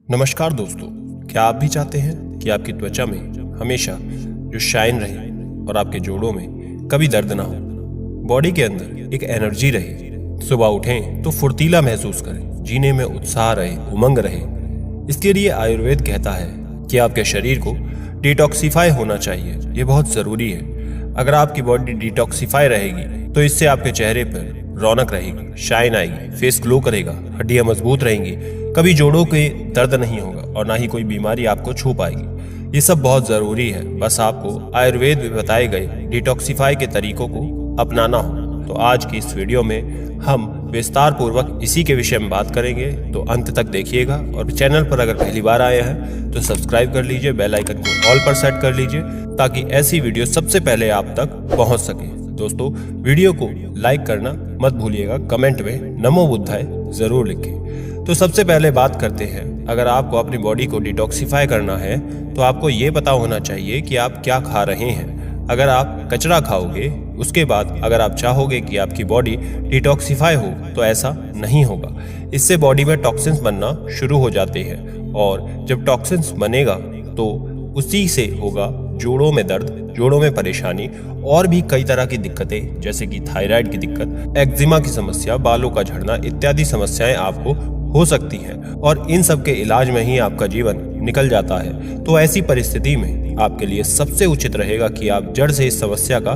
नमस्कार दोस्तों, क्या आप भी चाहते हैं कि आपकी त्वचा में हमेशा जो शाइन रहे और आपके जोड़ों में कभी दर्द ना हो, बॉडी के अंदर एक एनर्जी रहे, सुबह उठें तो फुर्तीला महसूस करें, जीने में उत्साह रहे, उमंग रहे। इसके लिए आयुर्वेद कहता है कि आपके शरीर को डिटॉक्सिफाई होना चाहिए। ये बहुत ज़रूरी है। अगर आपकी बॉडी डिटॉक्सिफाई रहेगी तो इससे आपके चेहरे पर रौनक रहेगी, शाइन आएगी, फेस ग्लो करेगा, हड्डियां मजबूत रहेंगी, कभी जोड़ों के दर्द नहीं होगा और ना ही कोई बीमारी आपको छू पाएगी। ये सब बहुत ज़रूरी है। बस आपको आयुर्वेद में बताए गए डिटॉक्सिफाई के तरीकों को अपनाना हो। तो आज की इस वीडियो में हम विस्तार पूर्वक इसी के विषय में बात करेंगे, तो अंत तक देखिएगा। और चैनल पर अगर पहली बार आए हैं तो सब्सक्राइब कर लीजिए, बेल आइकन को ऑल पर सेट कर लीजिए ताकि ऐसी वीडियो सबसे पहले आप तक पहुंच सके। दोस्तों, वीडियो को लाइक करना मत भूलिएगा, कमेंट में नमो बुद्धाय जरूर लिखें। तो सबसे पहले बात करते हैं, अगर आपको अपनी बॉडी को डिटॉक्सिफाई करना है तो आपको ये पता होना चाहिए कि आप क्या खा रहे हैं। अगर आप कचरा खाओगे, उसके बाद अगर आप चाहोगे कि आपकी बॉडी डिटॉक्सिफाई हो तो ऐसा नहीं होगा। इससे बॉडी में टॉक्सिन्स बनना शुरू हो जाते हैं और जब टॉक्सिन्स बनेगा तो उसी से होगा जोड़ों में दर्द, जोड़ों में परेशानी और भी कई तरह की दिक्कतें, जैसे कि थायराइड की दिक्कत, एक्जिमा की समस्या, बालों का झड़ना इत्यादि समस्याएं आपको हो सकती हैं और इन सब के इलाज में ही आपका जीवन निकल जाता है। तो ऐसी परिस्थिति में आपके लिए सबसे उचित रहेगा कि आप जड़ से इस समस्या का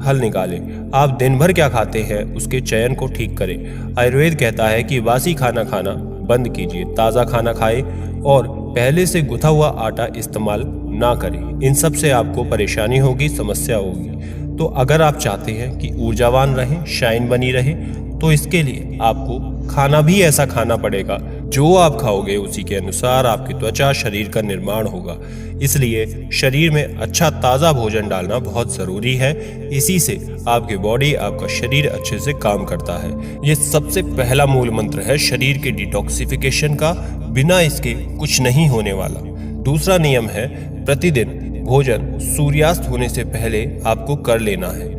हल निकालें। आप दिन भर क्या खाते हैं उसके चयन को ठीक करें। आयुर्वेद कहता है कि बासी खाना खाना बंद कीजिए, ताज़ा खाना खाएं और पहले से गुथा हुआ आटा इस्तेमाल ना करें। इन सब से आपको परेशानी होगी, समस्या होगी। तो अगर आप चाहते हैं कि ऊर्जावान रहें, शाइन बनी रहे, तो इसके लिए आपको खाना भी ऐसा खाना पड़ेगा जो आप खाओगे उसी के अनुसार आपकी त्वचा, शरीर का निर्माण होगा। इसलिए शरीर में अच्छा ताज़ा भोजन डालना बहुत ज़रूरी है। इसी से आपकी बॉडी, आपका शरीर अच्छे से काम करता है। ये सबसे पहला मूल मंत्र है शरीर के डिटॉक्सिफिकेशन का। बिना इसके कुछ नहीं होने वाला। दूसरा नियम है, प्रतिदिन भोजन सूर्यास्त होने से पहले आपको कर लेना है।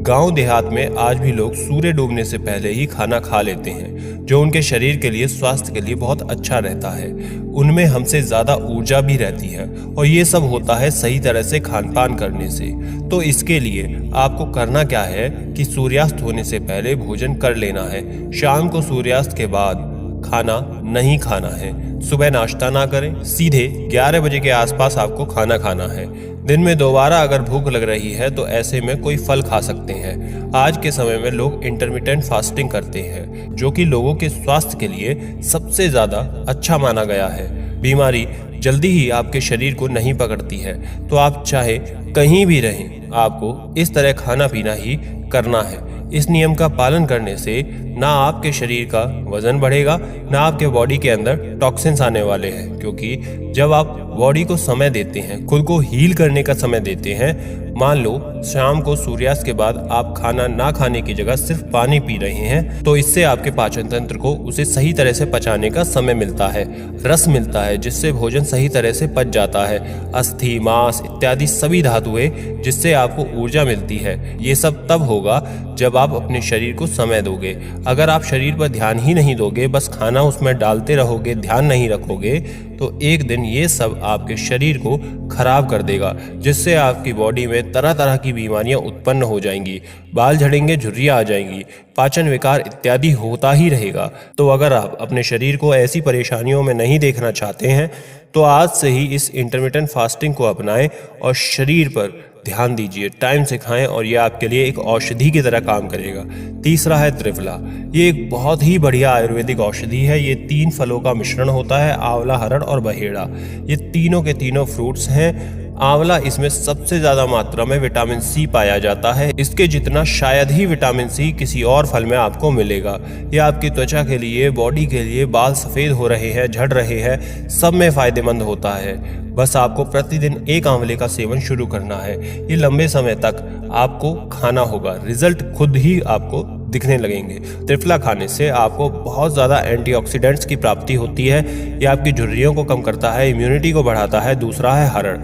गांव देहात में आज भी लोग सूर्य डूबने से पहले ही खाना खा लेते हैं, जो उनके शरीर के लिए, स्वास्थ्य के लिए बहुत अच्छा रहता है। उनमें हमसे ज़्यादा ऊर्जा भी रहती है और ये सब होता है सही तरह से खान पान करने से। तो इसके लिए आपको करना क्या है कि सूर्यास्त होने से पहले भोजन कर लेना है। शाम को सूर्यास्त के बाद खाना नहीं खाना है। सुबह नाश्ता ना करें, सीधे 11 बजे के आसपास आपको खाना खाना है। दिन में दोबारा अगर भूख लग रही है तो ऐसे में कोई फल खा सकते हैं। आज के समय में लोग इंटरमिटेंट फास्टिंग करते हैं, जो कि लोगों के स्वास्थ्य के लिए सबसे ज़्यादा अच्छा माना गया है। बीमारी जल्दी ही आपके शरीर को नहीं पकड़ती है। तो आप चाहे कहीं भी रहें, आपको इस तरह खाना पीना ही करना है। इस नियम का पालन करने से ना आपके शरीर का वजन बढ़ेगा, ना आपके बॉडी के अंदर टॉक्सिन्स आने वाले हैं। क्योंकि जब आप बॉडी को समय देते हैं, खुद को हील करने का समय देते हैं, मान लो शाम को सूर्यास्त के बाद आप खाना ना खाने की जगह सिर्फ पानी पी रहे हैं, तो इससे आपके पाचन तंत्र को उसे सही तरह से पचाने का समय मिलता है, रस मिलता है, जिससे भोजन सही तरह से पच जाता है। अस्थि, मांस इत्यादि सभी धातुएं, जिससे आपको ऊर्जा मिलती है। ये सब तब होगा जब आप अपने शरीर को समय दोगे। अगर आप शरीर पर ध्यान ही नहीं दोगे, बस खाना उसमें डालते रहोगे, ध्यान नहीं रखोगे, तो एक दिन ये सब आपके शरीर को खराब कर देगा, जिससे आपकी बॉडी में तरह तरह की बीमारियां उत्पन्न हो जाएंगी। बाल झड़ेंगे, झुर्रियां आ जाएंगी, पाचन विकार इत्यादि होता ही रहेगा। तो अगर आप अपने शरीर को ऐसी परेशानियों में नहीं देखना चाहते हैं तो आज से ही इस इंटरमिटेंट फास्टिंग को अपनाएं और शरीर पर ध्यान दीजिए, टाइम से खाएं और ये आपके लिए एक औषधि की तरह काम करेगा। तीसरा है त्रिफला। ये एक बहुत ही बढ़िया आयुर्वेदिक औषधि है। ये 3 फलों का मिश्रण होता है, आंवला, हरड़ और बहेड़ा। ये तीनों के तीनों फ्रूट्स हैं। आंवला, इसमें सबसे ज़्यादा मात्रा में विटामिन सी पाया जाता है। इसके जितना शायद ही विटामिन सी किसी और फल में आपको मिलेगा। ये आपकी त्वचा के लिए, बॉडी के लिए, बाल सफ़ेद हो रहे हैं, झड़ रहे हैं, सब में फ़ायदेमंद होता है। बस आपको प्रतिदिन 1 आंवले का सेवन शुरू करना है। ये लंबे समय तक आपको खाना होगा, रिजल्ट खुद ही आपको दिखने लगेंगे। त्रिफला खाने से आपको बहुत ज़्यादा एंटीऑक्सीडेंट्स की प्राप्ति होती है। ये आपकी झुर्रियों को कम करता है, इम्यूनिटी को बढ़ाता है। दूसरा है हरड़।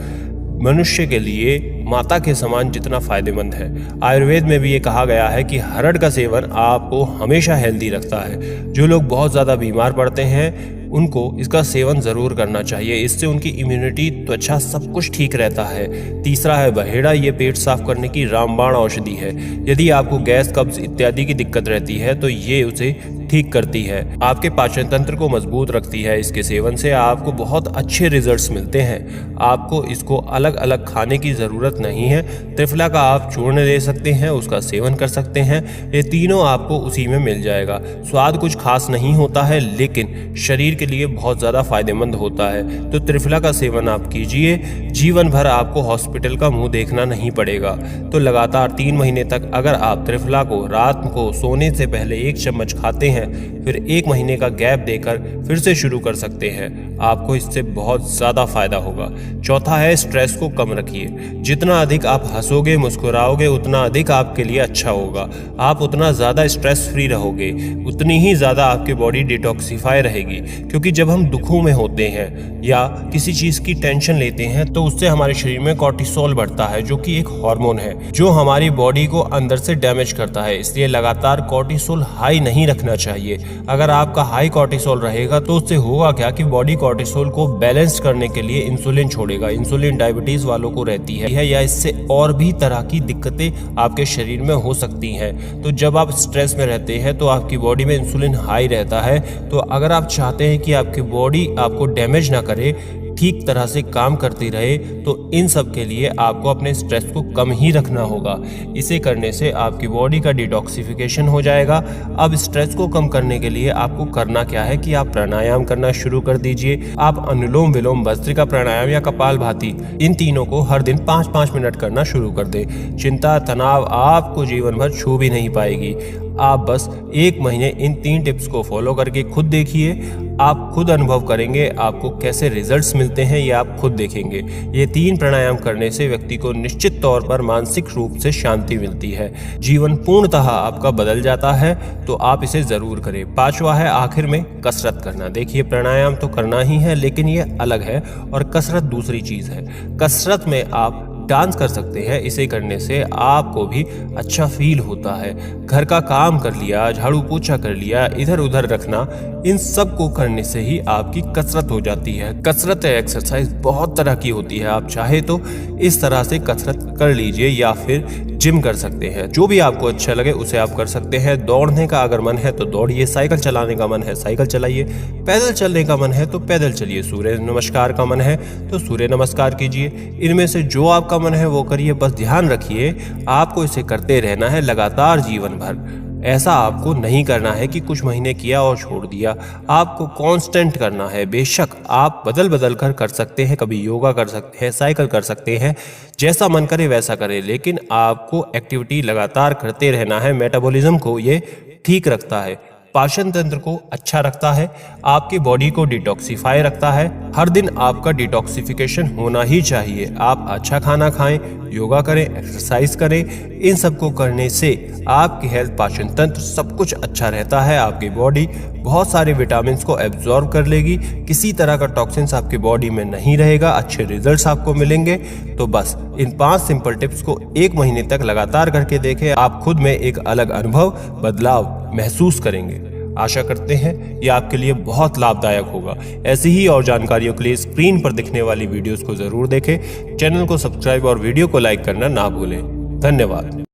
मनुष्य के लिए माता के समान जितना फायदेमंद है। आयुर्वेद में भी ये कहा गया है कि हरड़ का सेवन आपको हमेशा हेल्दी रखता है। जो लोग बहुत ज़्यादा बीमार पड़ते हैं उनको इसका सेवन जरूर करना चाहिए। इससे उनकी इम्यूनिटी, त्वचा सब कुछ ठीक रहता है। तीसरा है बहेड़ा। ये पेट साफ करने की रामबाण औषधि है। यदि आपको गैस, कब्ज इत्यादि की दिक्कत रहती है तो ये उसे ठीक करती है, आपके पाचन तंत्र को मजबूत रखती है। इसके सेवन से आपको बहुत अच्छे रिजल्ट्स मिलते हैं। आपको इसको अलग अलग खाने की ज़रूरत नहीं है। त्रिफला का आप चूर्ण ले सकते हैं, उसका सेवन कर सकते हैं। ये तीनों आपको उसी में मिल जाएगा। स्वाद कुछ खास नहीं होता है, लेकिन शरीर के लिए बहुत ज़्यादा फायदेमंद होता है। तो त्रिफला का सेवन आप कीजिए, जीवन भर आपको हॉस्पिटल का मुंह देखना नहीं पड़ेगा। तो लगातार 3 महीने तक अगर आप त्रिफला को रात को सोने से पहले 1 चम्मच खाते हैं, फिर 1 महीने का गैप देकर फिर से शुरू कर सकते हैं, आपको इससे बहुत ज्यादा फायदा होगा। चौथा है स्ट्रेस को कम रखिए। जितना अधिक आप हंसोगे, मुस्कुराओगे, उतना अधिक आपके लिए अच्छा होगा। आप उतना ज्यादा स्ट्रेस फ्री रहोगे, उतनी ही ज्यादा आपकी बॉडी डिटॉक्सिफाई रहेगी। क्योंकि जब हम दुखों में होते हैं या किसी चीज की टेंशन लेते हैं तो उससे हमारे शरीर में कॉर्टिसोल बढ़ता है, जो कि एक हार्मोन है जो हमारी बॉडी को अंदर से डैमेज करता है। इसलिए लगातार कॉर्टिसोल हाई नहीं रखना चाहिए। अगर आपका हाई कॉर्टिसोल रहेगा तो उससे होगा क्या कि बॉडी कॉर्टिसोल को बैलेंस करने के लिए इंसुलिन छोड़ेगा। इंसुलिन डायबिटीज वालों को रहती है या इससे और भी तरह की दिक्कतें आपके शरीर में हो सकती हैं। तो जब आप स्ट्रेस में रहते हैं तो आपकी बॉडी में इंसुलिन हाई रहता है। तो अगर आप चाहते हैं कि आपकी बॉडी आपको डैमेज ना करे, ठीक तरह से काम करती रहे, तो इन सब के लिए आपको अपने स्ट्रेस को कम ही रखना होगा। इसे करने से आपकी बॉडी का डिटॉक्सिफिकेशन हो जाएगा। अब स्ट्रेस को कम करने के लिए आपको करना क्या है कि आप प्राणायाम करना शुरू कर दीजिए। आप अनुलोम विलोम, भस्त्रिका प्राणायाम या कपालभाति, इन तीनों को हर दिन 5-5 मिनट करना शुरू कर दें। चिंता, तनाव आपको जीवन भर छू भी नहीं पाएगी। आप बस 1 महीने इन 3 टिप्स को फॉलो करके खुद देखिए। आप खुद अनुभव करेंगे आपको कैसे रिजल्ट्स मिलते हैं, ये आप खुद देखेंगे। ये 3 प्राणायाम करने से व्यक्ति को निश्चित तौर पर मानसिक रूप से शांति मिलती है। जीवन पूर्णतः आपका बदल जाता है। तो आप इसे जरूर करें। 5वां है आखिर में कसरत करना। देखिए, प्राणायाम तो करना ही है, लेकिन ये अलग है और कसरत दूसरी चीज है। कसरत में आप डांस कर सकते हैं। इसे करने से आपको भी अच्छा फील होता है। घर का काम कर लिया, झाड़ू पोछा कर लिया, इधर उधर रखना, इन सब को करने से ही आपकी कसरत हो जाती है। कसरत या एक्सरसाइज बहुत तरह की होती है। आप चाहे तो इस तरह से कसरत कर लीजिए या फिर जिम कर सकते हैं। जो भी आपको अच्छा लगे उसे आप कर सकते हैं। दौड़ने का अगर मन है तो दौड़िए, साइकिल चलाने का मन है साइकिल चलाइए, पैदल चलने का मन है तो पैदल चलिए, सूर्य नमस्कार का मन है तो सूर्य नमस्कार कीजिए। इनमें से जो आपका मन है वो करिए। बस ध्यान रखिए, आपको इसे करते रहना है लगातार जीवन भर। ऐसा आपको नहीं करना है कि कुछ महीने किया और छोड़ दिया। आपको कांस्टेंट करना है। बेशक आप बदल बदल कर सकते हैं, कभी योगा कर सकते हैं, साइकिल कर सकते हैं, जैसा मन करे वैसा करें, लेकिन आपको एक्टिविटी लगातार करते रहना है। मेटाबॉलिज्म को ये ठीक रखता है, पाचन तंत्र को अच्छा रखता है, आपकी बॉडी को डिटॉक्सिफाई रखता है। हर दिन आपका डिटॉक्सिफिकेशन होना ही चाहिए। आप अच्छा खाना खाएं, योगा करें, एक्सरसाइज करें। इन सब को करने से आपकी हेल्थ, पाचन तंत्र सब कुछ अच्छा रहता है। आपकी बॉडी बहुत सारे विटामिन को एब्जॉर्ब कर लेगी। किसी तरह का टॉक्सिन्स आपकी बॉडी में नहीं रहेगा। अच्छे रिजल्ट्स आपको मिलेंगे। तो बस इन 5 सिंपल टिप्स को 1 महीने तक लगातार करके देखें। आप खुद में एक अलग अनुभव, बदलाव महसूस करेंगे। आशा करते हैं ये आपके लिए बहुत लाभदायक होगा। ऐसी ही और जानकारियों के लिए स्क्रीन पर दिखने वाली वीडियोस को जरूर देखें। चैनल को सब्सक्राइब और वीडियो को लाइक करना ना भूलें। धन्यवाद।